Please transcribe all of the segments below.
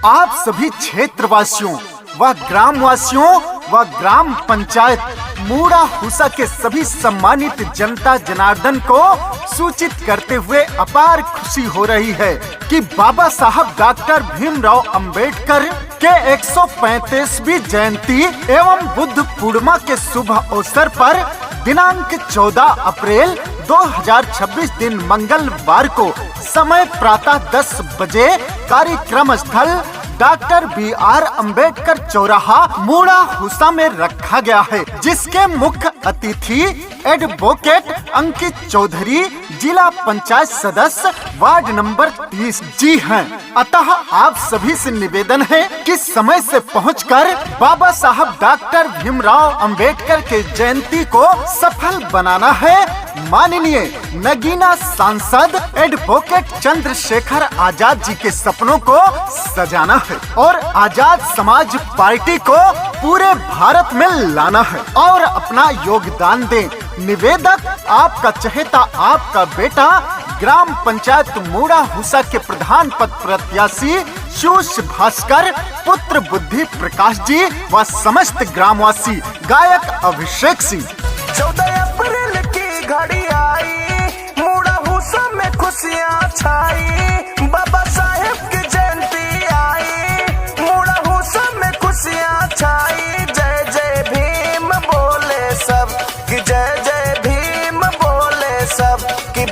आप सभी क्षेत्रवासियों व ग्रामवासियों व ग्राम पंचायत मूड़ा हुसा के सभी सम्मानित जनता जनार्दन को सूचित करते हुए अपार खुशी हो रही है कि बाबा साहब डॉक्टर भीमराव अंबेडकर के 135वीं जयंती एवं बुद्ध पूर्णिमा के शुभ अवसर पर दिनांक 14 अप्रैल 2026 दिन मंगलवार को समय प्रातः 10 बजे कार्यक्रम स्थल डॉक्टर BR अंबेडकर चौराहा मूड़ा हुसा में रखा गया है, जिसके मुख्य अतिथि एडवोकेट अंकित चौधरी जिला पंचायत सदस्य वार्ड नंबर 30 जी हैं। अतः आप सभी से निवेदन है कि समय से पहुंचकर बाबा साहब डॉक्टर भीमराव अंबेडकर के जयंती को सफल बनाना है। माननीय नगीना सांसद एडवोकेट चंद्रशेखर आजाद जी के सपनों को सजाना है और आजाद समाज पार्टी को पूरे भारत में लाना है और अपना योगदान दें। निवेदक आपका चहेता आपका बेटा ग्राम पंचायत मूड़ा हुसा के प्रधान पद प्रत्याशी सुश भास्कर पुत्र बुद्धि प्रकाश जी व समस्त ग्रामवासी गायक अभिषेक सिंह। 14 अप्रैल की घड़ी आई, मूड़ा हुसा में खुशियाँ छाई, बाबा साहेब की जयंती आई, मूड़ा हुसा में खुशियाँ छाई। जय जय भीम बोले सब कि जय जय भीम बोले सब कि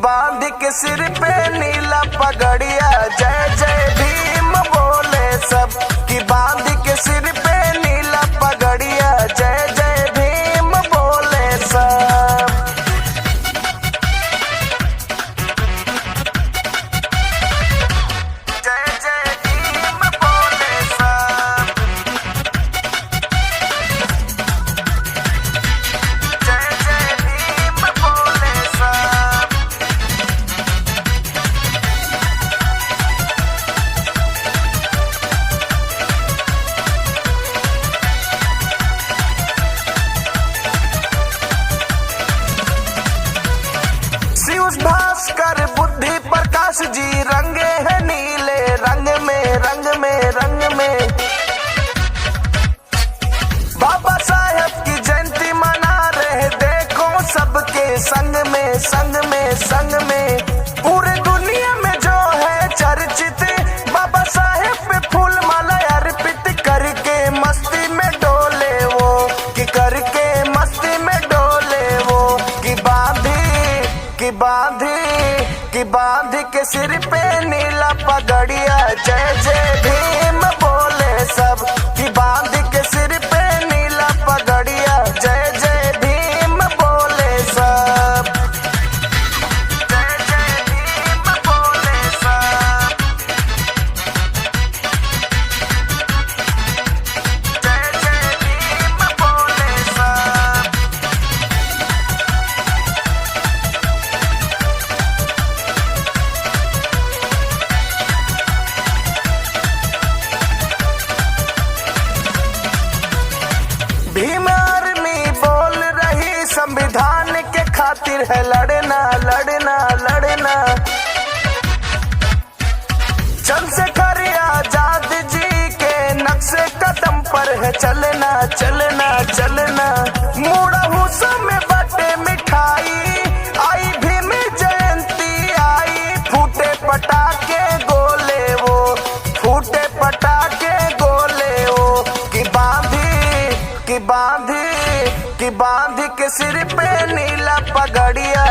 बांधी के सिर पे नीला पगड़िया। जय जय भीम बोले सब कि बांधी के सिर पे नीला पगड़िया। जय जय भीम बोले सब। जय जय भीम बोले सब। जय जय भीम बोले सब। सुश भास्कर बुद्धि प्रकाश जी रंगे हैं नीले रंग में बाबा साहेब की जयंती मना रहे देखो सबके संग में पूरे दुनिया में जो है चर्चित बाबा साहेब पे फूल माला अर्पित करके मस्ती में डोले वो कि करके मस्ती में डोले वो कि बांधी के सिर पे नीला पगड़िया। जय जय भीम बोले सब कि बांधी के सिर पे नीला पगड़िया। जय जय भीम बोले सब। जय जय भीम बोले सब। जय जय भीम बोले सब। भीम आर्मी बोल रही संविधान के खातिर है लड़ना। चंद्रशेखर आजाद जी के नक्शे कदम पर है चलना। मूड़ा हुसा में बटे मिठाई आई, भीम जयंती आई, फूटे पटाखे गोले वो कि बांधी के सिर पे नीला पगड़िया।